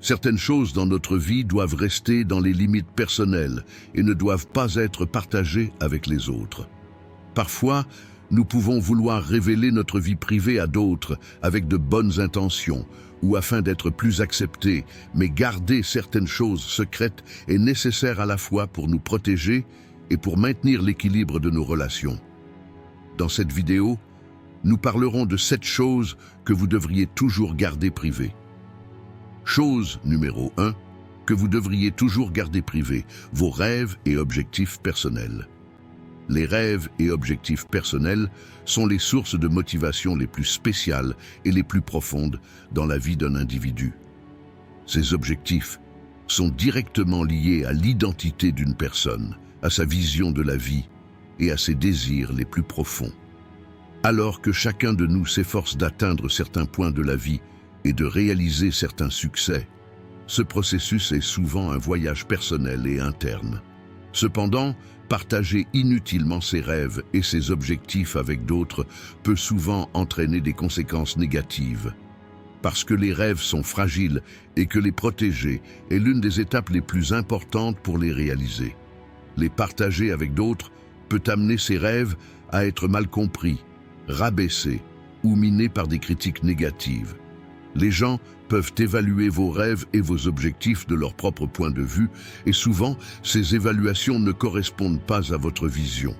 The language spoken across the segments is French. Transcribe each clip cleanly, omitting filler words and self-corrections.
Certaines choses dans notre vie doivent rester dans les limites personnelles et ne doivent pas être partagées avec les autres. Parfois, nous pouvons vouloir révéler notre vie privée à d'autres avec de bonnes intentions ou afin d'être plus acceptés, mais garder certaines choses secrètes est nécessaire à la fois pour nous protéger et pour maintenir l'équilibre de nos relations. Dans cette vidéo, nous parlerons de 7 choses que vous devriez toujours garder privées. Chose numéro 1, que vous devriez toujours garder privée, vos rêves et objectifs personnels. Les rêves et objectifs personnels sont les sources de motivation les plus spéciales et les plus profondes dans la vie d'un individu. Ces objectifs sont directement liés à l'identité d'une personne, à sa vision de la vie et à ses désirs les plus profonds. Alors que chacun de nous s'efforce d'atteindre certains points de la vie et de réaliser certains succès, ce processus est souvent un voyage personnel et interne. Cependant, partager inutilement ses rêves et ses objectifs avec d'autres peut souvent entraîner des conséquences négatives. Parce que les rêves sont fragiles et que les protéger est l'une des étapes les plus importantes pour les réaliser. Les partager avec d'autres peut amener ces rêves à être mal compris, rabaissés ou minés par des critiques négatives. Les gens peuvent évaluer vos rêves et vos objectifs de leur propre point de vue et souvent, ces évaluations ne correspondent pas à votre vision.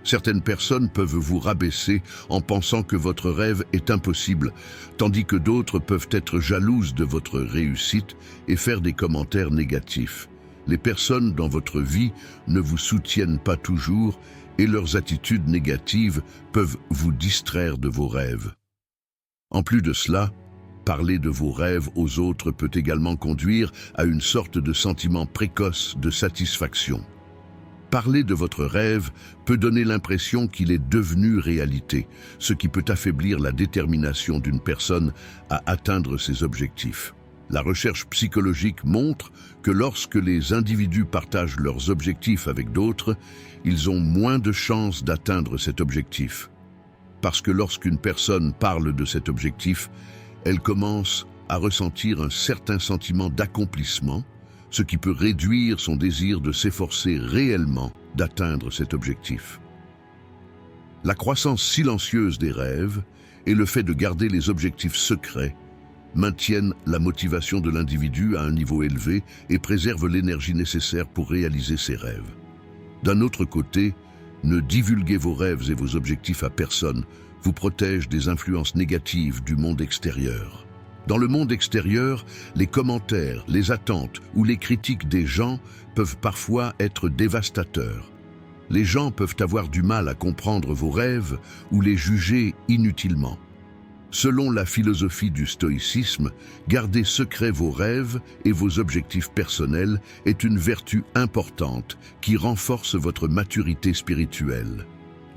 Certaines personnes peuvent vous rabaisser en pensant que votre rêve est impossible, tandis que d'autres peuvent être jalouses de votre réussite et faire des commentaires négatifs. Les personnes dans votre vie ne vous soutiennent pas toujours et leurs attitudes négatives peuvent vous distraire de vos rêves. En plus de cela, parler de vos rêves aux autres peut également conduire à une sorte de sentiment précoce de satisfaction. Parler de votre rêve peut donner l'impression qu'il est devenu réalité, ce qui peut affaiblir la détermination d'une personne à atteindre ses objectifs. La recherche psychologique montre que lorsque les individus partagent leurs objectifs avec d'autres, ils ont moins de chances d'atteindre cet objectif. Parce que lorsqu'une personne parle de cet objectif, elle commence à ressentir un certain sentiment d'accomplissement, ce qui peut réduire son désir de s'efforcer réellement d'atteindre cet objectif. La croissance silencieuse des rêves et le fait de garder les objectifs secrets maintiennent la motivation de l'individu à un niveau élevé et préservent l'énergie nécessaire pour réaliser ses rêves. D'un autre côté, ne divulguez vos rêves et vos objectifs à personne vous protège des influences négatives du monde extérieur. Dans le monde extérieur, les commentaires, les attentes ou les critiques des gens peuvent parfois être dévastateurs. Les gens peuvent avoir du mal à comprendre vos rêves ou les juger inutilement. Selon la philosophie du stoïcisme, garder secret vos rêves et vos objectifs personnels est une vertu importante qui renforce votre maturité spirituelle.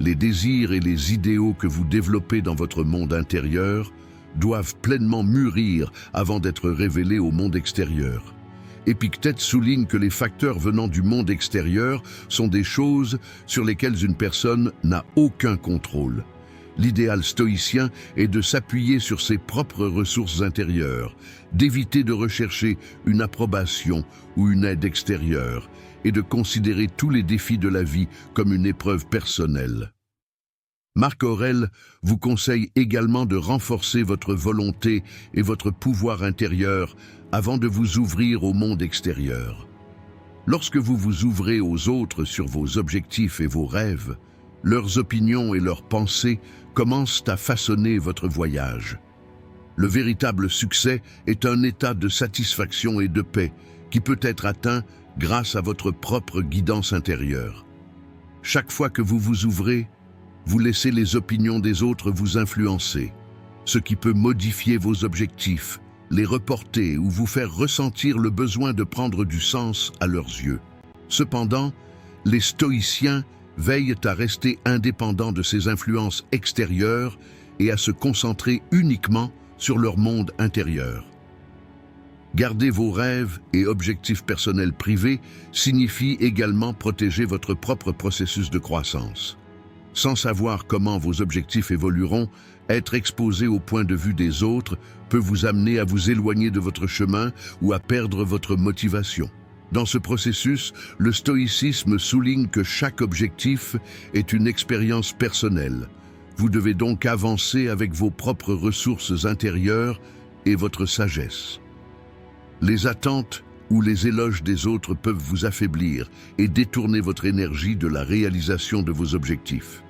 Les désirs et les idéaux que vous développez dans votre monde intérieur doivent pleinement mûrir avant d'être révélés au monde extérieur. Épictète souligne que les facteurs venant du monde extérieur sont des choses sur lesquelles une personne n'a aucun contrôle. L'idéal stoïcien est de s'appuyer sur ses propres ressources intérieures, d'éviter de rechercher une approbation ou une aide extérieure, et de considérer tous les défis de la vie comme une épreuve personnelle. Marc Aurèle vous conseille également de renforcer votre volonté et votre pouvoir intérieur avant de vous ouvrir au monde extérieur. Lorsque vous vous ouvrez aux autres sur vos objectifs et vos rêves, leurs opinions et leurs pensées commencent à façonner votre voyage. Le véritable succès est un état de satisfaction et de paix qui peut être atteint grâce à votre propre guidance intérieure. Chaque fois que vous vous ouvrez, vous laissez les opinions des autres vous influencer, ce qui peut modifier vos objectifs, les reporter ou vous faire ressentir le besoin de prendre du sens à leurs yeux. Cependant, les stoïciens veillent à rester indépendants de ces influences extérieures et à se concentrer uniquement sur leur monde intérieur. Garder vos rêves et objectifs personnels privés signifie également protéger votre propre processus de croissance. Sans savoir comment vos objectifs évolueront, être exposé au point de vue des autres peut vous amener à vous éloigner de votre chemin ou à perdre votre motivation. Dans ce processus, le stoïcisme souligne que chaque objectif est une expérience personnelle. Vous devez donc avancer avec vos propres ressources intérieures et votre sagesse. Les attentes ou les éloges des autres peuvent vous affaiblir et détourner votre énergie de la réalisation de vos objectifs.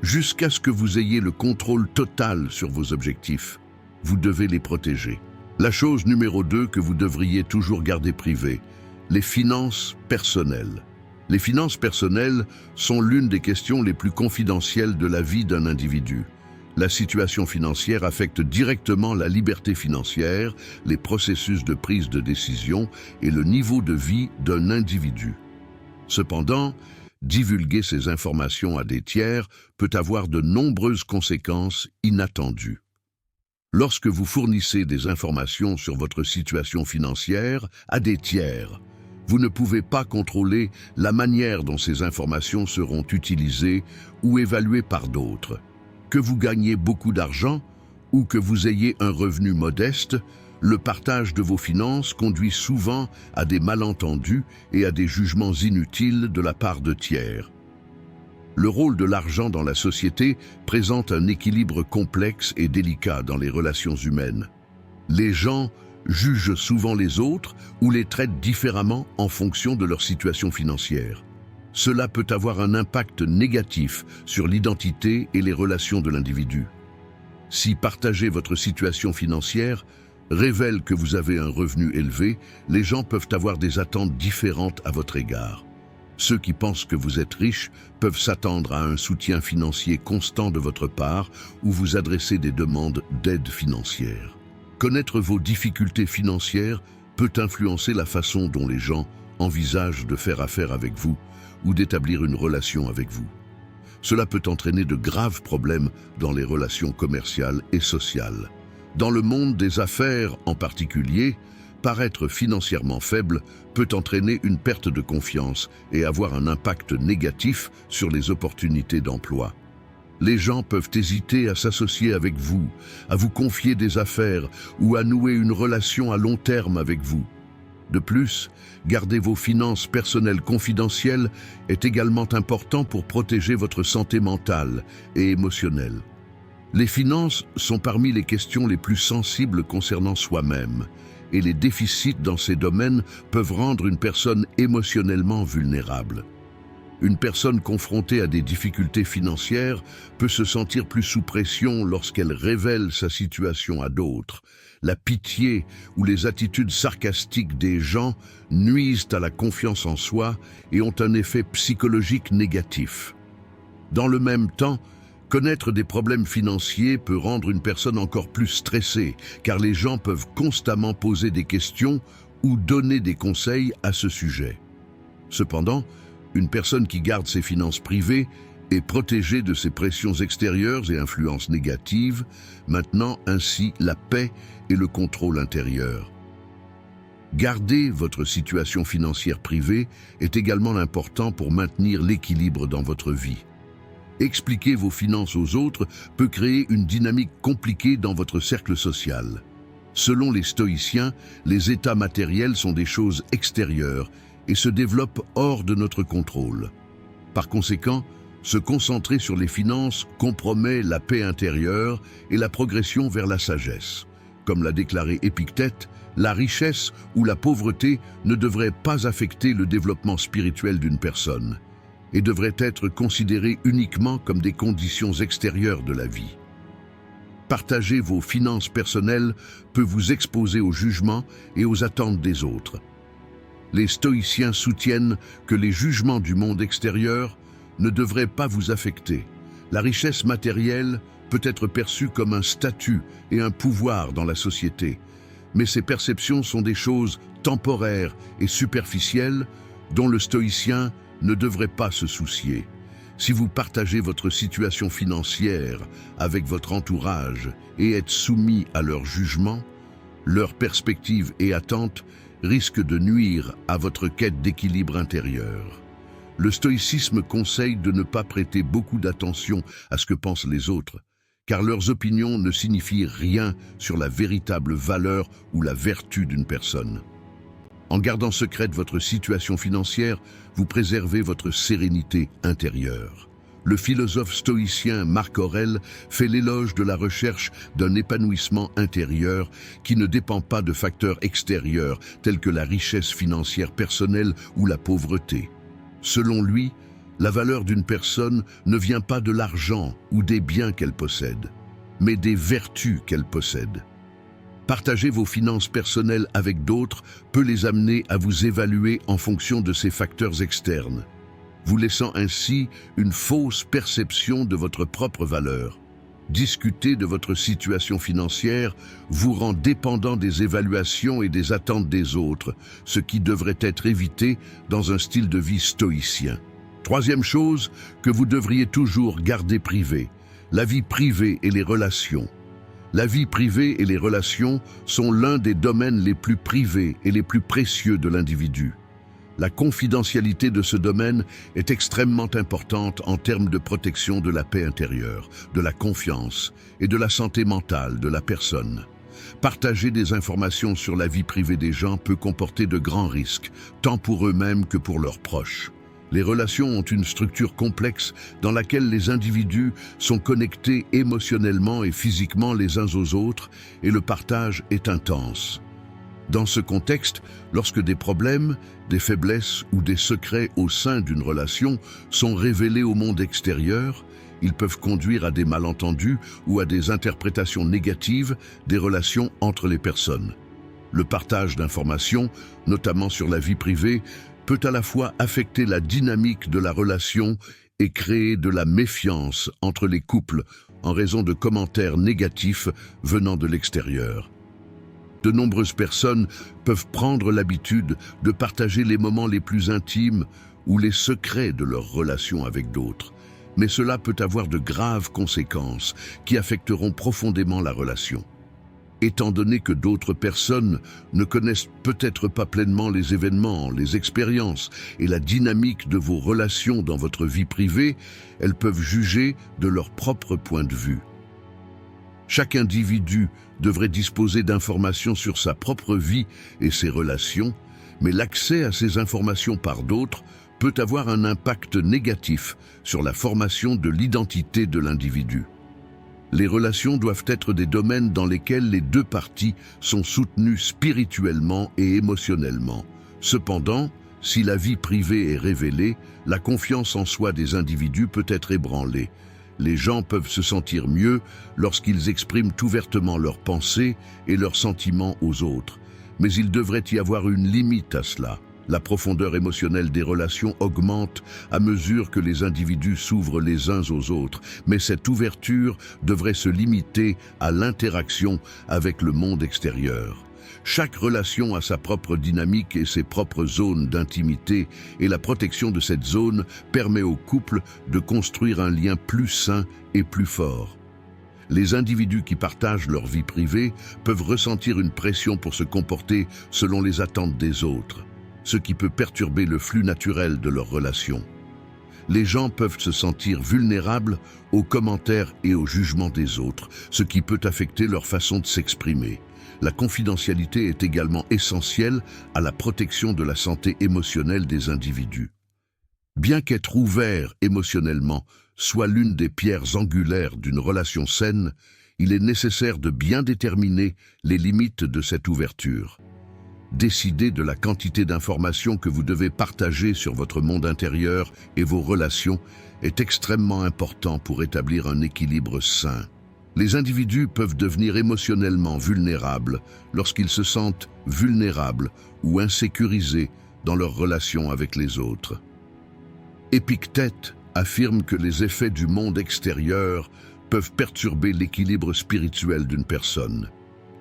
Jusqu'à ce que vous ayez le contrôle total sur vos objectifs, vous devez les protéger. La chose numéro 2 que vous devriez toujours garder privée, les finances personnelles. Les finances personnelles sont l'une des questions les plus confidentielles de la vie d'un individu. La situation financière affecte directement la liberté financière, les processus de prise de décision et le niveau de vie d'un individu. Cependant, divulguer ces informations à des tiers peut avoir de nombreuses conséquences inattendues. Lorsque vous fournissez des informations sur votre situation financière à des tiers, vous ne pouvez pas contrôler la manière dont ces informations seront utilisées ou évaluées par d'autres. Que vous gagnez beaucoup d'argent ou que vous ayez un revenu modeste, le partage de vos finances conduit souvent à des malentendus et à des jugements inutiles de la part de tiers. Le rôle de l'argent dans la société présente un équilibre complexe et délicat dans les relations humaines. Les gens jugent souvent les autres ou les traitent différemment en fonction de leur situation financière. Cela peut avoir un impact négatif sur l'identité et les relations de l'individu. Si partager votre situation financière révèle que vous avez un revenu élevé, les gens peuvent avoir des attentes différentes à votre égard. Ceux qui pensent que vous êtes riche peuvent s'attendre à un soutien financier constant de votre part ou vous adresser des demandes d'aide financière. Connaître vos difficultés financières peut influencer la façon dont les gens envisagent de faire affaire avec vous ou d'établir une relation avec vous. Cela peut entraîner de graves problèmes dans les relations commerciales et sociales. Dans le monde des affaires en particulier, paraître financièrement faible peut entraîner une perte de confiance et avoir un impact négatif sur les opportunités d'emploi. Les gens peuvent hésiter à s'associer avec vous, à vous confier des affaires ou à nouer une relation à long terme avec vous. De plus, garder vos finances personnelles confidentielles est également important pour protéger votre santé mentale et émotionnelle. Les finances sont parmi les questions les plus sensibles concernant soi-même, et les déficits dans ces domaines peuvent rendre une personne émotionnellement vulnérable. Une personne confrontée à des difficultés financières peut se sentir plus sous pression lorsqu'elle révèle sa situation à d'autres. La pitié ou les attitudes sarcastiques des gens nuisent à la confiance en soi et ont un effet psychologique négatif. Dans le même temps, connaître des problèmes financiers peut rendre une personne encore plus stressée, car les gens peuvent constamment poser des questions ou donner des conseils à ce sujet. Cependant, une personne qui garde ses finances privées est protégée de ces pressions extérieures et influences négatives, maintenant ainsi la paix et le contrôle intérieur. Garder votre situation financière privée est également important pour maintenir l'équilibre dans votre vie. Expliquer vos finances aux autres peut créer une dynamique compliquée dans votre cercle social. Selon les stoïciens, les états matériels sont des choses extérieures et se développent hors de notre contrôle. Par conséquent, se concentrer sur les finances compromet la paix intérieure et la progression vers la sagesse. Comme l'a déclaré Épictète, la richesse ou la pauvreté ne devrait pas affecter le développement spirituel d'une personne et devrait être considérée uniquement comme des conditions extérieures de la vie. Partager vos finances personnelles peut vous exposer au jugement et aux attentes des autres. Les stoïciens soutiennent que les jugements du monde extérieur ne devraient pas vous affecter. La richesse matérielle peut être perçue comme un statut et un pouvoir dans la société, mais ces perceptions sont des choses temporaires et superficielles dont le stoïcien ne devrait pas se soucier. Si vous partagez votre situation financière avec votre entourage et êtes soumis à leurs jugements, leurs perspectives et attentes risquent de nuire à votre quête d'équilibre intérieur. Le stoïcisme conseille de ne pas prêter beaucoup d'attention à ce que pensent les autres, car leurs opinions ne signifient rien sur la véritable valeur ou la vertu d'une personne. En gardant secrète votre situation financière, vous préservez votre sérénité intérieure. Le philosophe stoïcien Marc Aurèle fait l'éloge de la recherche d'un épanouissement intérieur qui ne dépend pas de facteurs extérieurs tels que la richesse financière personnelle ou la pauvreté. Selon lui, la valeur d'une personne ne vient pas de l'argent ou des biens qu'elle possède, mais des vertus qu'elle possède. Partager vos finances personnelles avec d'autres peut les amener à vous évaluer en fonction de ces facteurs externes, vous laissant ainsi une fausse perception de votre propre valeur. Discuter de votre situation financière vous rend dépendant des évaluations et des attentes des autres, ce qui devrait être évité dans un style de vie stoïcien. Troisième chose que vous devriez toujours garder privée, la vie privée et les relations. La vie privée et les relations sont l'un des domaines les plus privés et les plus précieux de l'individu. La confidentialité de ce domaine est extrêmement importante en termes de protection de la paix intérieure, de la confiance et de la santé mentale de la personne. Partager des informations sur la vie privée des gens peut comporter de grands risques, tant pour eux-mêmes que pour leurs proches. Les relations ont une structure complexe dans laquelle les individus sont connectés émotionnellement et physiquement les uns aux autres et le partage est intense. Dans ce contexte, lorsque des problèmes, des faiblesses ou des secrets au sein d'une relation sont révélés au monde extérieur, ils peuvent conduire à des malentendus ou à des interprétations négatives des relations entre les personnes. Le partage d'informations, notamment sur la vie privée, peut à la fois affecter la dynamique de la relation et créer de la méfiance entre les couples en raison de commentaires négatifs venant de l'extérieur. De nombreuses personnes peuvent prendre l'habitude de partager les moments les plus intimes ou les secrets de leur relation avec d'autres, mais cela peut avoir de graves conséquences qui affecteront profondément la relation. Étant donné que d'autres personnes ne connaissent peut-être pas pleinement les événements, les expériences et la dynamique de vos relations dans votre vie privée, elles peuvent juger de leur propre point de vue. Chaque individu devrait disposer d'informations sur sa propre vie et ses relations, mais l'accès à ces informations par d'autres peut avoir un impact négatif sur la formation de l'identité de l'individu. Les relations doivent être des domaines dans lesquels les deux parties sont soutenues spirituellement et émotionnellement. Cependant, si la vie privée est révélée, la confiance en soi des individus peut être ébranlée. Les gens peuvent se sentir mieux lorsqu'ils expriment ouvertement leurs pensées et leurs sentiments aux autres. Mais il devrait y avoir une limite à cela. La profondeur émotionnelle des relations augmente à mesure que les individus s'ouvrent les uns aux autres, mais cette ouverture devrait se limiter à l'interaction avec le monde extérieur. Chaque relation a sa propre dynamique et ses propres zones d'intimité, et la protection de cette zone permet au couple de construire un lien plus sain et plus fort. Les individus qui partagent leur vie privée peuvent ressentir une pression pour se comporter selon les attentes des autres, ce qui peut perturber le flux naturel de leur relation. Les gens peuvent se sentir vulnérables aux commentaires et aux jugements des autres, ce qui peut affecter leur façon de s'exprimer. La confidentialité est également essentielle à la protection de la santé émotionnelle des individus. Bien qu'être ouvert émotionnellement soit l'une des pierres angulaires d'une relation saine, il est nécessaire de bien déterminer les limites de cette ouverture. Décider de la quantité d'informations que vous devez partager sur votre monde intérieur et vos relations est extrêmement important pour établir un équilibre sain. Les individus peuvent devenir émotionnellement vulnérables lorsqu'ils se sentent vulnérables ou insécurisés dans leur relation avec les autres. Épictète affirme que les effets du monde extérieur peuvent perturber l'équilibre spirituel d'une personne.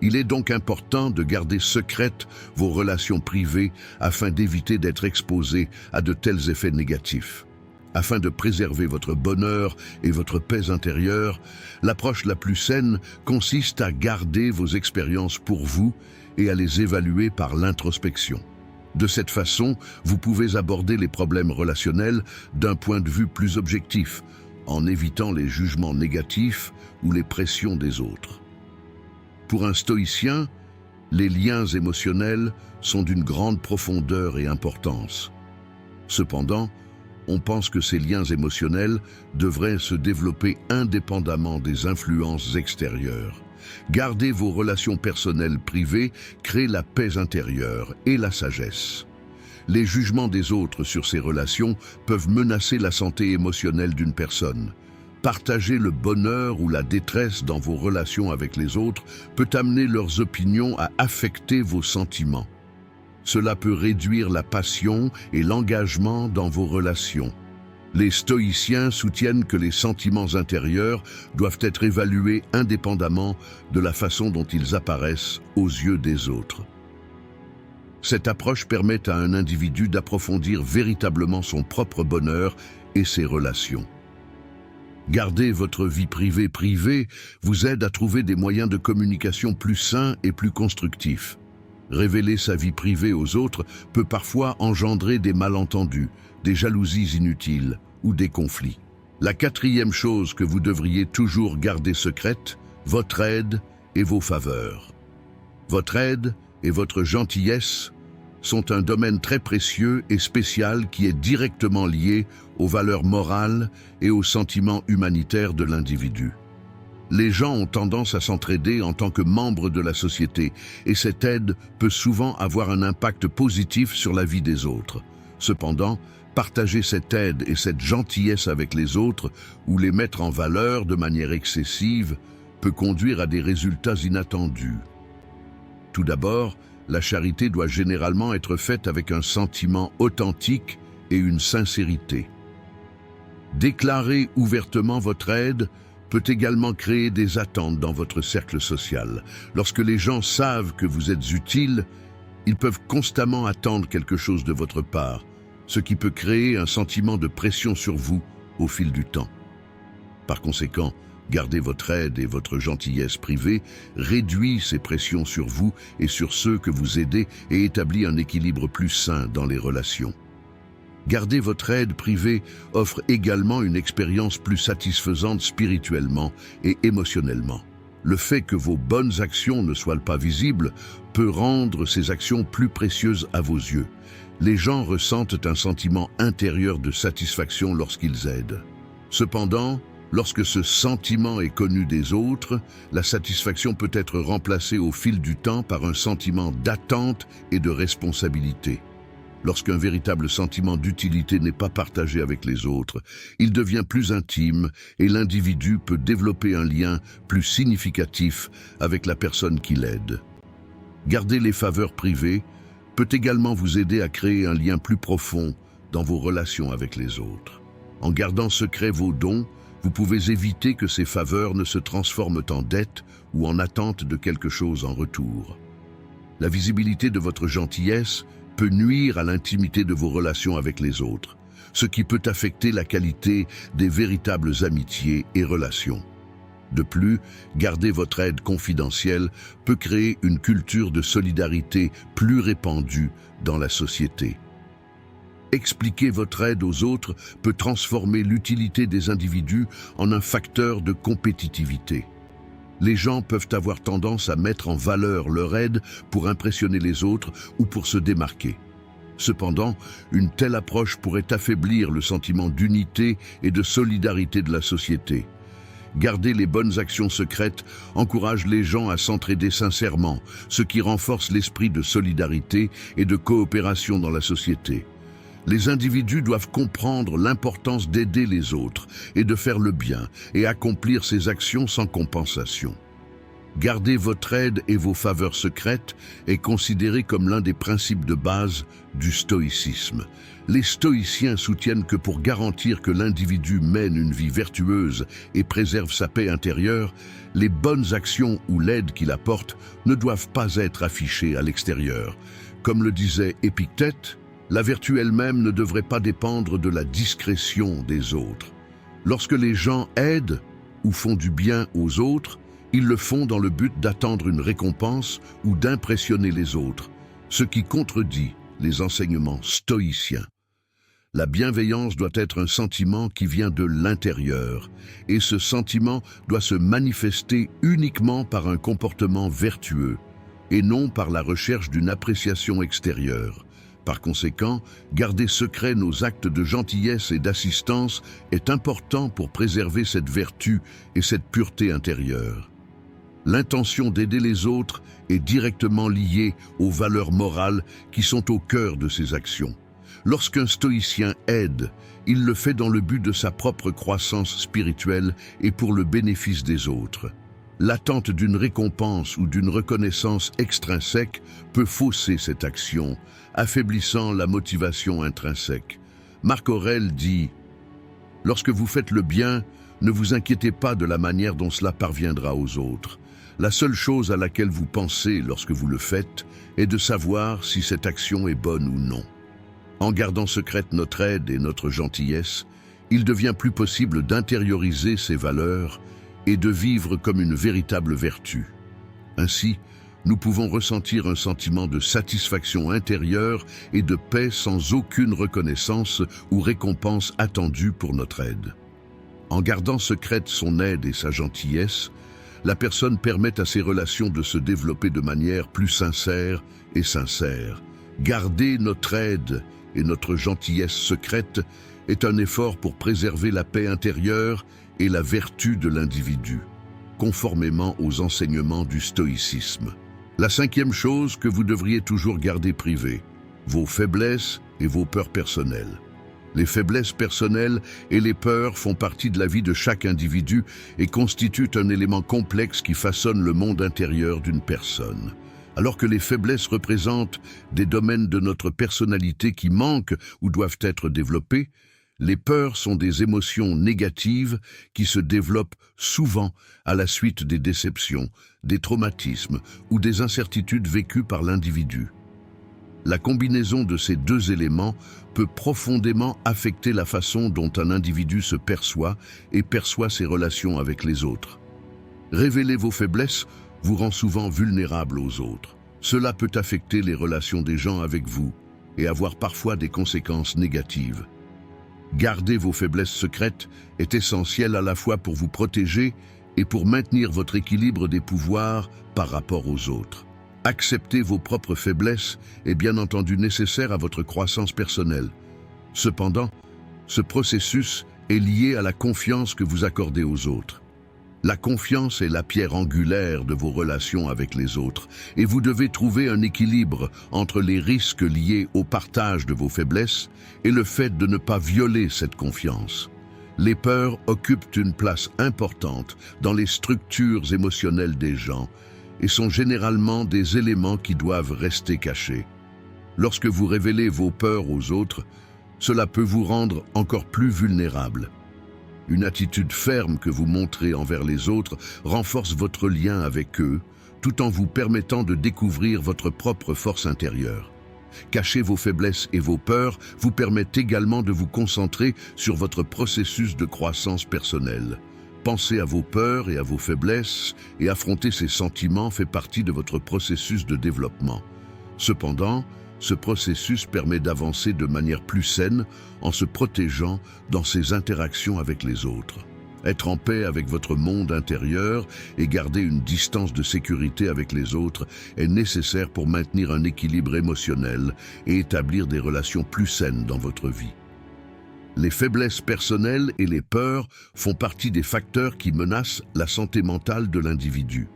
Il est donc important de garder secrètes vos relations privées afin d'éviter d'être exposé à de tels effets négatifs. Afin de préserver votre bonheur et votre paix intérieure, l'approche la plus saine consiste à garder vos expériences pour vous et à les évaluer par l'introspection. De cette façon, vous pouvez aborder les problèmes relationnels d'un point de vue plus objectif, en évitant les jugements négatifs ou les pressions des autres. Pour un stoïcien, les liens émotionnels sont d'une grande profondeur et importance. Cependant, on pense que ces liens émotionnels devraient se développer indépendamment des influences extérieures. Garder vos relations personnelles privées crée la paix intérieure et la sagesse. Les jugements des autres sur ces relations peuvent menacer la santé émotionnelle d'une personne. Partager le bonheur ou la détresse dans vos relations avec les autres peut amener leurs opinions à affecter vos sentiments. Cela peut réduire la passion et l'engagement dans vos relations. Les stoïciens soutiennent que les sentiments intérieurs doivent être évalués indépendamment de la façon dont ils apparaissent aux yeux des autres. Cette approche permet à un individu d'approfondir véritablement son propre bonheur et ses relations. Garder votre vie privée vous aide à trouver des moyens de communication plus sains et plus constructifs. Révéler sa vie privée aux autres peut parfois engendrer des malentendus, des jalousies inutiles ou des conflits. La quatrième chose que vous devriez toujours garder secrète, votre aide et vos faveurs. Votre aide et votre gentillesse sont un domaine très précieux et spécial qui est directement lié aux valeurs morales et aux sentiments humanitaires de l'individu. Les gens ont tendance à s'entraider en tant que membres de la société et cette aide peut souvent avoir un impact positif sur la vie des autres. Cependant, partager cette aide et cette gentillesse avec les autres ou les mettre en valeur de manière excessive peut conduire à des résultats inattendus. Tout d'abord, la charité doit généralement être faite avec un sentiment authentique et une sincérité. Déclarer ouvertement votre aide peut également créer des attentes dans votre cercle social. Lorsque les gens savent que vous êtes utile, ils peuvent constamment attendre quelque chose de votre part, ce qui peut créer un sentiment de pression sur vous au fil du temps. Par conséquent, garder votre aide et votre gentillesse privée réduit ces pressions sur vous et sur ceux que vous aidez et établit un équilibre plus sain dans les relations. Garder votre aide privée offre également une expérience plus satisfaisante spirituellement et émotionnellement. Le fait que vos bonnes actions ne soient pas visibles peut rendre ces actions plus précieuses à vos yeux. Les gens ressentent un sentiment intérieur de satisfaction lorsqu'ils aident. Cependant, lorsque ce sentiment est connu des autres, la satisfaction peut être remplacée au fil du temps par un sentiment d'attente et de responsabilité. Lorsqu'un véritable sentiment d'utilité n'est pas partagé avec les autres, il devient plus intime et l'individu peut développer un lien plus significatif avec la personne qui l'aide. Garder les faveurs privées peut également vous aider à créer un lien plus profond dans vos relations avec les autres. En gardant secret vos dons, vous pouvez éviter que ces faveurs ne se transforment en dette ou en attente de quelque chose en retour. La visibilité de votre gentillesse peut nuire à l'intimité de vos relations avec les autres, ce qui peut affecter la qualité des véritables amitiés et relations. De plus, garder votre aide confidentielle peut créer une culture de solidarité plus répandue dans la société. Expliquer votre aide aux autres peut transformer l'utilité des individus en un facteur de compétitivité. Les gens peuvent avoir tendance à mettre en valeur leur aide pour impressionner les autres ou pour se démarquer. Cependant, une telle approche pourrait affaiblir le sentiment d'unité et de solidarité de la société. Garder les bonnes actions secrètes encourage les gens à s'entraider sincèrement, ce qui renforce l'esprit de solidarité et de coopération dans la société. Les individus doivent comprendre l'importance d'aider les autres et de faire le bien et accomplir ces actions sans compensation. Garder votre aide et vos faveurs secrètes est considéré comme l'un des principes de base du stoïcisme. Les stoïciens soutiennent que pour garantir que l'individu mène une vie vertueuse et préserve sa paix intérieure, les bonnes actions ou l'aide qu'il apporte ne doivent pas être affichées à l'extérieur. Comme le disait Épictète, la vertu elle-même ne devrait pas dépendre de la discrétion des autres. Lorsque les gens aident ou font du bien aux autres, ils le font dans le but d'attendre une récompense ou d'impressionner les autres, ce qui contredit les enseignements stoïciens. La bienveillance doit être un sentiment qui vient de l'intérieur, et ce sentiment doit se manifester uniquement par un comportement vertueux, et non par la recherche d'une appréciation extérieure. Par conséquent, garder secrets nos actes de gentillesse et d'assistance est important pour préserver cette vertu et cette pureté intérieure. L'intention d'aider les autres est directement liée aux valeurs morales qui sont au cœur de ses actions. Lorsqu'un stoïcien aide, il le fait dans le but de sa propre croissance spirituelle et pour le bénéfice des autres. L'attente d'une récompense ou d'une reconnaissance extrinsèque peut fausser cette action, affaiblissant la motivation intrinsèque. Marc Aurèle dit « Lorsque vous faites le bien, ne vous inquiétez pas de la manière dont cela parviendra aux autres. La seule chose à laquelle vous pensez lorsque vous le faites est de savoir si cette action est bonne ou non. » En gardant secrète notre aide et notre gentillesse, il devient plus possible d'intérioriser ces valeurs et de vivre comme une véritable vertu. Ainsi, nous pouvons ressentir un sentiment de satisfaction intérieure et de paix sans aucune reconnaissance ou récompense attendue pour notre aide. En gardant secrète son aide et sa gentillesse, la personne permet à ses relations de se développer de manière plus sincère et sincère. Garder notre aide et notre gentillesse secrète est un effort pour préserver la paix intérieure et la vertu de l'individu, conformément aux enseignements du stoïcisme. La cinquième chose que vous devriez toujours garder privée, vos faiblesses et vos peurs personnelles. Les faiblesses personnelles et les peurs font partie de la vie de chaque individu et constituent un élément complexe qui façonne le monde intérieur d'une personne. Alors que les faiblesses représentent des domaines de notre personnalité qui manquent ou doivent être développés, les peurs sont des émotions négatives qui se développent souvent à la suite des déceptions, des traumatismes ou des incertitudes vécues par l'individu. La combinaison de ces deux éléments peut profondément affecter la façon dont un individu se perçoit et perçoit ses relations avec les autres. Révéler vos faiblesses vous rend souvent vulnérable aux autres. Cela peut affecter les relations des gens avec vous et avoir parfois des conséquences négatives. Garder vos faiblesses secrètes est essentiel à la fois pour vous protéger et pour maintenir votre équilibre des pouvoirs par rapport aux autres. Accepter vos propres faiblesses est bien entendu nécessaire à votre croissance personnelle. Cependant, ce processus est lié à la confiance que vous accordez aux autres. La confiance est la pierre angulaire de vos relations avec les autres et vous devez trouver un équilibre entre les risques liés au partage de vos faiblesses et le fait de ne pas violer cette confiance. Les peurs occupent une place importante dans les structures émotionnelles des gens et sont généralement des éléments qui doivent rester cachés. Lorsque vous révélez vos peurs aux autres, cela peut vous rendre encore plus vulnérable. Une attitude ferme que vous montrez envers les autres renforce votre lien avec eux, tout en vous permettant de découvrir votre propre force intérieure. Cacher vos faiblesses et vos peurs vous permet également de vous concentrer sur votre processus de croissance personnelle. Penser à vos peurs et à vos faiblesses et affronter ces sentiments fait partie de votre processus de développement. Cependant, ce processus permet d'avancer de manière plus saine en se protégeant dans ses interactions avec les autres. Être en paix avec votre monde intérieur et garder une distance de sécurité avec les autres est nécessaire pour maintenir un équilibre émotionnel et établir des relations plus saines dans votre vie. Les faiblesses personnelles et les peurs font partie des facteurs qui menacent la santé mentale de l'individu.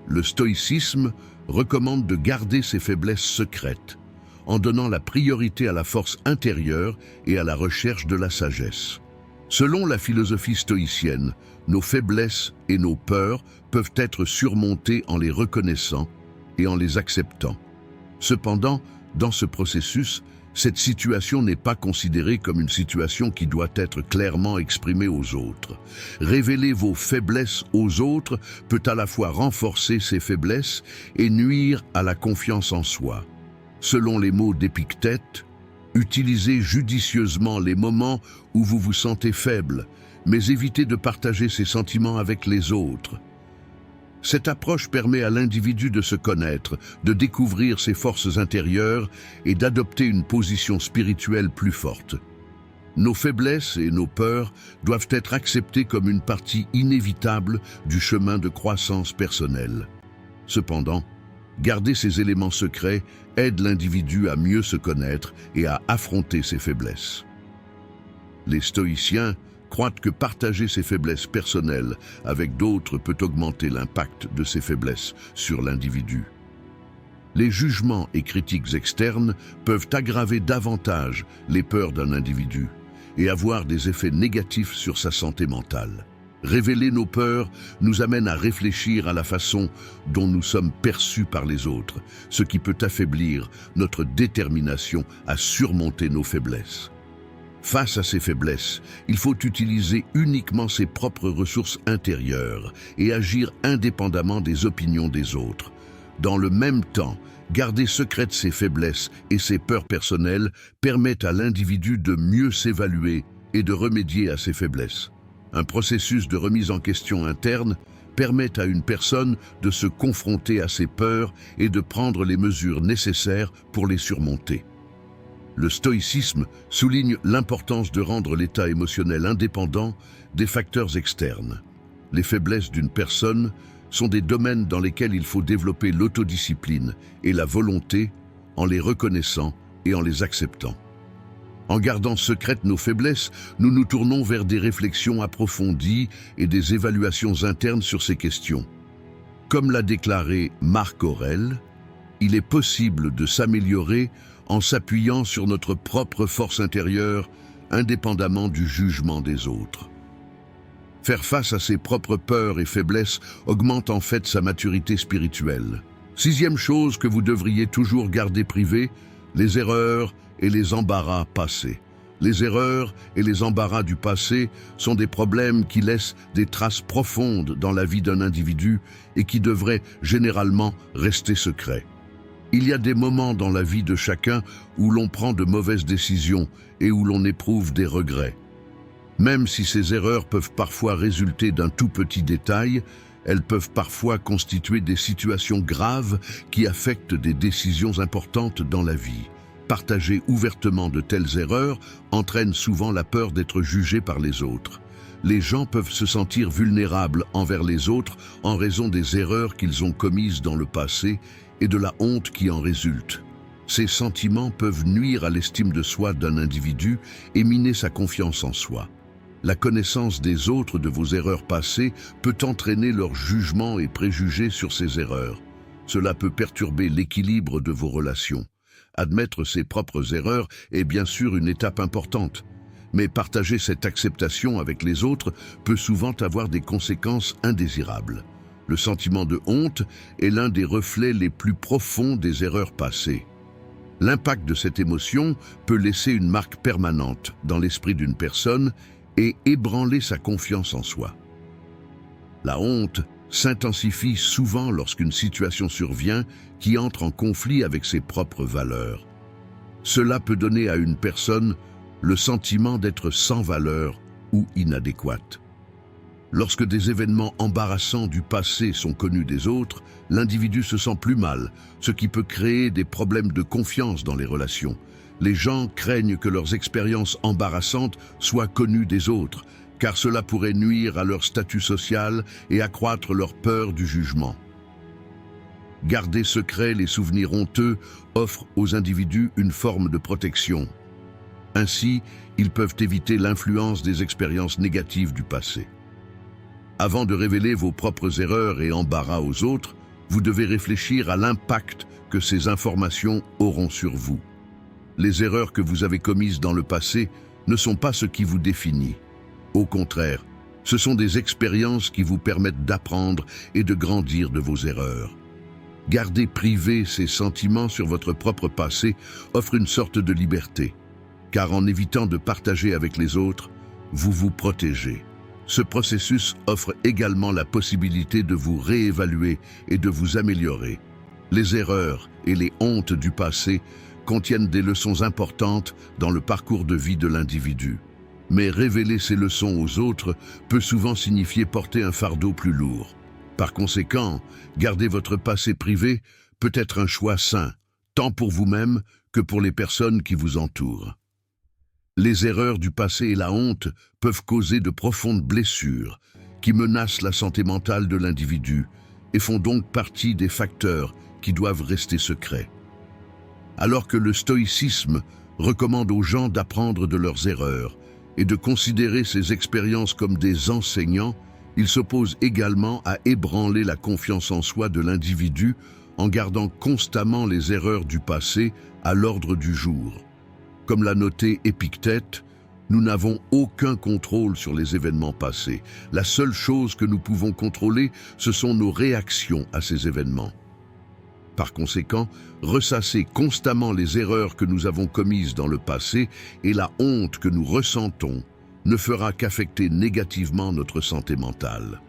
Le stoïcisme recommande de garder ses faiblesses secrètes, en donnant la priorité à la force intérieure et à la recherche de la sagesse. Selon la philosophie stoïcienne, nos faiblesses et nos peurs peuvent être surmontées en les reconnaissant et en les acceptant. Cependant, dans ce processus, cette situation n'est pas considérée comme une situation qui doit être clairement exprimée aux autres. Révéler vos faiblesses aux autres peut à la fois renforcer ces faiblesses et nuire à la confiance en soi. Selon les mots d'Épictète, utilisez judicieusement les moments où vous vous sentez faible, mais évitez de partager ces sentiments avec les autres. Cette approche permet à l'individu de se connaître, de découvrir ses forces intérieures et d'adopter une position spirituelle plus forte. Nos faiblesses et nos peurs doivent être acceptées comme une partie inévitable du chemin de croissance personnelle. Cependant, garder ces éléments secrets aide l'individu à mieux se connaître et à affronter ses faiblesses. Les stoïciens croient que partager ses faiblesses personnelles avec d'autres peut augmenter l'impact de ces faiblesses sur l'individu. Les jugements et critiques externes peuvent aggraver davantage les peurs d'un individu et avoir des effets négatifs sur sa santé mentale. Révéler nos peurs nous amène à réfléchir à la façon dont nous sommes perçus par les autres, ce qui peut affaiblir notre détermination à surmonter nos faiblesses. Face à ces faiblesses, il faut utiliser uniquement ses propres ressources intérieures et agir indépendamment des opinions des autres. Dans le même temps, garder secrètes ses faiblesses et ses peurs personnelles permet à l'individu de mieux s'évaluer et de remédier à ses faiblesses. Un processus de remise en question interne permet à une personne de se confronter à ses peurs et de prendre les mesures nécessaires pour les surmonter. Le stoïcisme souligne l'importance de rendre l'état émotionnel indépendant des facteurs externes. Les faiblesses d'une personne sont des domaines dans lesquels il faut développer l'autodiscipline et la volonté en les reconnaissant et en les acceptant. En gardant secrètes nos faiblesses, nous nous tournons vers des réflexions approfondies et des évaluations internes sur ces questions. Comme l'a déclaré Marc Aurèle, il est possible de s'améliorer en s'appuyant sur notre propre force intérieure, indépendamment du jugement des autres. Faire face à ses propres peurs et faiblesses augmente en fait sa maturité spirituelle. Sixième chose que vous devriez toujours garder privée, les erreurs et les embarras passés. Les erreurs et les embarras du passé sont des problèmes qui laissent des traces profondes dans la vie d'un individu et qui devraient généralement rester secrets. Il y a des moments dans la vie de chacun où l'on prend de mauvaises décisions et où l'on éprouve des regrets. Même si ces erreurs peuvent parfois résulter d'un tout petit détail, elles peuvent parfois constituer des situations graves qui affectent des décisions importantes dans la vie. Partager ouvertement de telles erreurs entraîne souvent la peur d'être jugé par les autres. Les gens peuvent se sentir vulnérables envers les autres en raison des erreurs qu'ils ont commises dans le passé et de la honte qui en résulte. Ces sentiments peuvent nuire à l'estime de soi d'un individu et miner sa confiance en soi. La connaissance des autres de vos erreurs passées peut entraîner leur jugement et préjugés sur ces erreurs. Cela peut perturber l'équilibre de vos relations. Admettre ses propres erreurs est bien sûr une étape importante, mais partager cette acceptation avec les autres peut souvent avoir des conséquences indésirables. Le sentiment de honte est l'un des reflets les plus profonds des erreurs passées. L'impact de cette émotion peut laisser une marque permanente dans l'esprit d'une personne et ébranler sa confiance en soi. La honte s'intensifie souvent lorsqu'une situation survient qui entre en conflit avec ses propres valeurs. Cela peut donner à une personne le sentiment d'être sans valeur ou inadéquate. Lorsque des événements embarrassants du passé sont connus des autres, l'individu se sent plus mal, ce qui peut créer des problèmes de confiance dans les relations. Les gens craignent que leurs expériences embarrassantes soient connues des autres, car cela pourrait nuire à leur statut social et accroître leur peur du jugement. Garder secret les souvenirs honteux offre aux individus une forme de protection. Ainsi, ils peuvent éviter l'influence des expériences négatives du passé. Avant de révéler vos propres erreurs et embarras aux autres, vous devez réfléchir à l'impact que ces informations auront sur vous. Les erreurs que vous avez commises dans le passé ne sont pas ce qui vous définit. Au contraire, ce sont des expériences qui vous permettent d'apprendre et de grandir de vos erreurs. Garder privé ces sentiments sur votre propre passé offre une sorte de liberté, car en évitant de partager avec les autres, vous vous protégez. Ce processus offre également la possibilité de vous réévaluer et de vous améliorer. Les erreurs et les hontes du passé contiennent des leçons importantes dans le parcours de vie de l'individu. Mais révéler ces leçons aux autres peut souvent signifier porter un fardeau plus lourd. Par conséquent, garder votre passé privé peut être un choix sain, tant pour vous-même que pour les personnes qui vous entourent. Les erreurs du passé et la honte peuvent causer de profondes blessures qui menacent la santé mentale de l'individu et font donc partie des facteurs qui doivent rester secrets. Alors que le stoïcisme recommande aux gens d'apprendre de leurs erreurs et de considérer ces expériences comme des enseignants, il s'oppose également à ébranler la confiance en soi de l'individu en gardant constamment les erreurs du passé à l'ordre du jour. Comme l'a noté Épictète, nous n'avons aucun contrôle sur les événements passés. La seule chose que nous pouvons contrôler, ce sont nos réactions à ces événements. Par conséquent, ressasser constamment les erreurs que nous avons commises dans le passé et la honte que nous ressentons ne fera qu'affecter négativement notre santé mentale.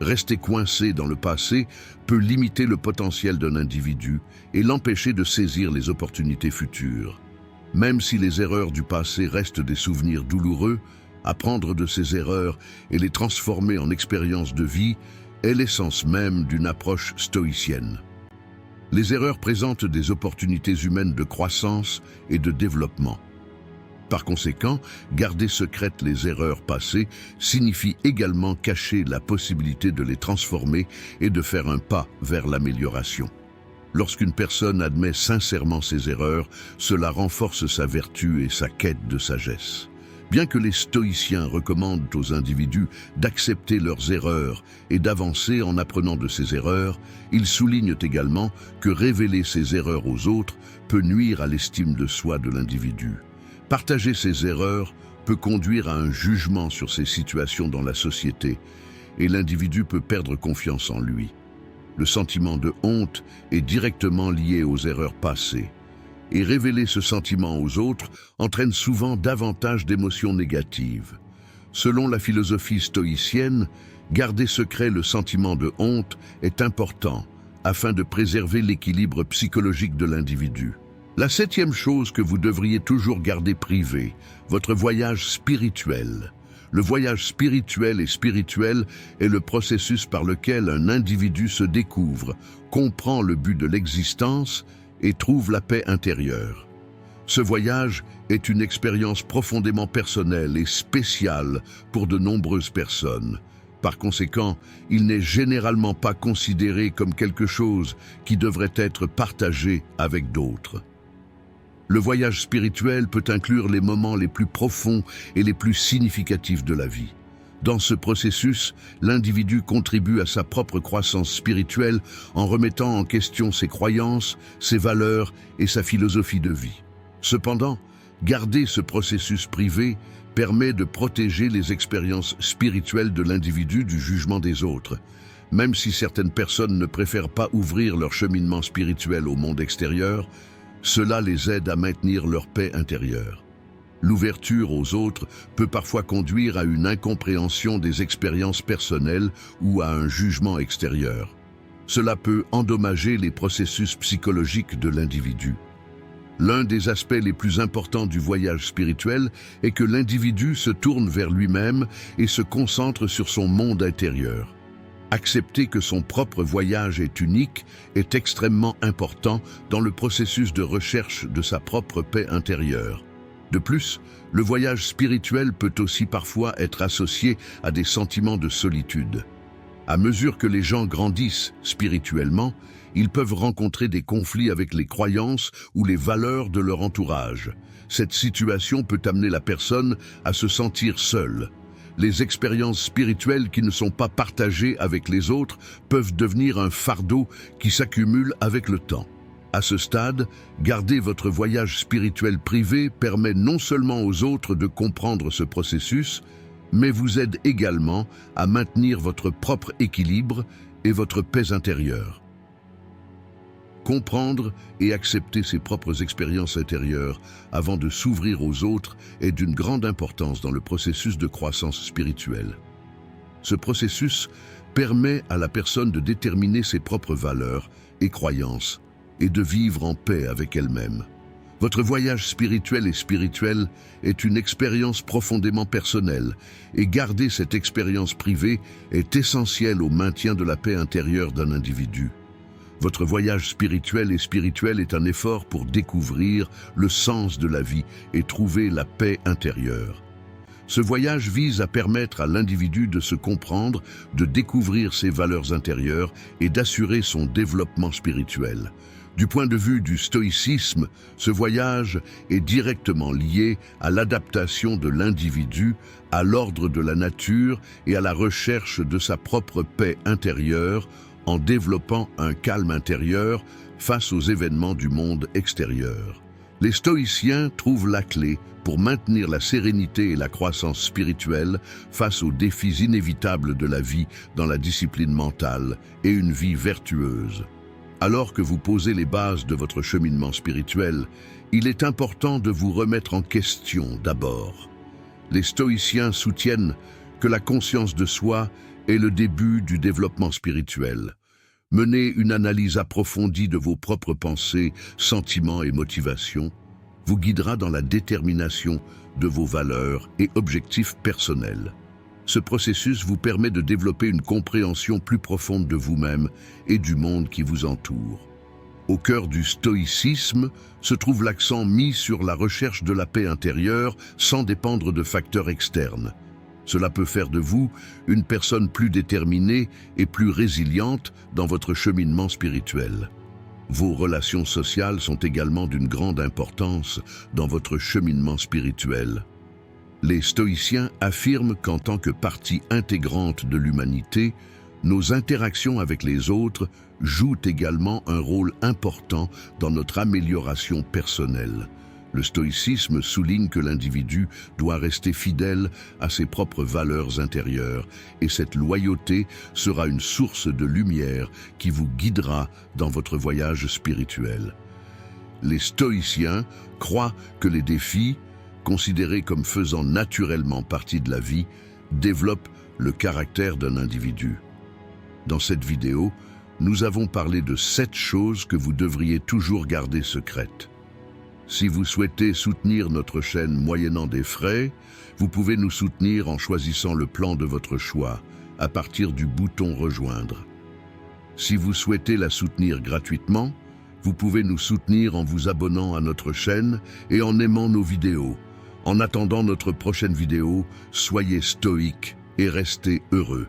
Rester coincé dans le passé peut limiter le potentiel d'un individu et l'empêcher de saisir les opportunités futures. Même si les erreurs du passé restent des souvenirs douloureux, apprendre de ces erreurs et les transformer en expériences de vie est l'essence même d'une approche stoïcienne. Les erreurs présentent des opportunités humaines de croissance et de développement. Par conséquent, garder secrètes les erreurs passées signifie également cacher la possibilité de les transformer et de faire un pas vers l'amélioration. Lorsqu'une personne admet sincèrement ses erreurs, cela renforce sa vertu et sa quête de sagesse. Bien que les stoïciens recommandent aux individus d'accepter leurs erreurs et d'avancer en apprenant de ces erreurs, ils soulignent également que révéler ces erreurs aux autres peut nuire à l'estime de soi de l'individu. Partager ses erreurs peut conduire à un jugement sur ses situations dans la société et l'individu peut perdre confiance en lui. Le sentiment de honte est directement lié aux erreurs passées. Et révéler ce sentiment aux autres entraîne souvent davantage d'émotions négatives. Selon la philosophie stoïcienne, garder secret le sentiment de honte est important afin de préserver l'équilibre psychologique de l'individu. La 7e chose que vous devriez toujours garder privée, votre voyage spirituel. Le voyage spirituel est le processus par lequel un individu se découvre, comprend le but de l'existence et trouve la paix intérieure. Ce voyage est une expérience profondément personnelle et spéciale pour de nombreuses personnes. Par conséquent, il n'est généralement pas considéré comme quelque chose qui devrait être partagé avec d'autres. Le voyage spirituel peut inclure les moments les plus profonds et les plus significatifs de la vie. Dans ce processus, l'individu contribue à sa propre croissance spirituelle en remettant en question ses croyances, ses valeurs et sa philosophie de vie. Cependant, garder ce processus privé permet de protéger les expériences spirituelles de l'individu du jugement des autres. Même si certaines personnes ne préfèrent pas ouvrir leur cheminement spirituel au monde extérieur, cela les aide à maintenir leur paix intérieure. L'ouverture aux autres peut parfois conduire à une incompréhension des expériences personnelles ou à un jugement extérieur. Cela peut endommager les processus psychologiques de l'individu. L'un des aspects les plus importants du voyage spirituel est que l'individu se tourne vers lui-même et se concentre sur son monde intérieur. Accepter que son propre voyage est unique est extrêmement important dans le processus de recherche de sa propre paix intérieure. De plus, le voyage spirituel peut aussi parfois être associé à des sentiments de solitude. À mesure que les gens grandissent spirituellement, ils peuvent rencontrer des conflits avec les croyances ou les valeurs de leur entourage. Cette situation peut amener la personne à se sentir seule. Les expériences spirituelles qui ne sont pas partagées avec les autres peuvent devenir un fardeau qui s'accumule avec le temps. À ce stade, garder votre voyage spirituel privé permet non seulement aux autres de comprendre ce processus, mais vous aide également à maintenir votre propre équilibre et votre paix intérieure. Comprendre et accepter ses propres expériences intérieures avant de s'ouvrir aux autres est d'une grande importance dans le processus de croissance spirituelle. Ce processus permet à la personne de déterminer ses propres valeurs et croyances et de vivre en paix avec elle-même. Votre voyage spirituel est une expérience profondément personnelle, et garder cette expérience privée est essentiel au maintien de la paix intérieure d'un individu. Votre voyage spirituel est un effort pour découvrir le sens de la vie et trouver la paix intérieure. Ce voyage vise à permettre à l'individu de se comprendre, de découvrir ses valeurs intérieures et d'assurer son développement spirituel. Du point de vue du stoïcisme, ce voyage est directement lié à l'adaptation de l'individu, à l'ordre de la nature et à la recherche de sa propre paix intérieure, en développant un calme intérieur face aux événements du monde extérieur. Les stoïciens trouvent la clé pour maintenir la sérénité et la croissance spirituelle face aux défis inévitables de la vie dans la discipline mentale et une vie vertueuse. Alors que vous posez les bases de votre cheminement spirituel, il est important de vous remettre en question d'abord. Les stoïciens soutiennent que la conscience de soi est le début du développement spirituel. Menez une analyse approfondie de vos propres pensées, sentiments et motivations vous guidera dans la détermination de vos valeurs et objectifs personnels. Ce processus vous permet de développer une compréhension plus profonde de vous-même et du monde qui vous entoure. Au cœur du stoïcisme se trouve l'accent mis sur la recherche de la paix intérieure sans dépendre de facteurs externes. Cela peut faire de vous une personne plus déterminée et plus résiliente dans votre cheminement spirituel. Vos relations sociales sont également d'une grande importance dans votre cheminement spirituel. Les stoïciens affirment qu'en tant que partie intégrante de l'humanité, nos interactions avec les autres jouent également un rôle important dans notre amélioration personnelle. Le stoïcisme souligne que l'individu doit rester fidèle à ses propres valeurs intérieures, et cette loyauté sera une source de lumière qui vous guidera dans votre voyage spirituel. Les stoïciens croient que les défis, considérés comme faisant naturellement partie de la vie, développent le caractère d'un individu. Dans cette vidéo, nous avons parlé de 7 choses que vous devriez toujours garder secrètes. Si vous souhaitez soutenir notre chaîne moyennant des frais, vous pouvez nous soutenir en choisissant le plan de votre choix, à partir du bouton « Rejoindre ». Si vous souhaitez la soutenir gratuitement, vous pouvez nous soutenir en vous abonnant à notre chaîne et en aimant nos vidéos. En attendant notre prochaine vidéo, soyez stoïques et restez heureux.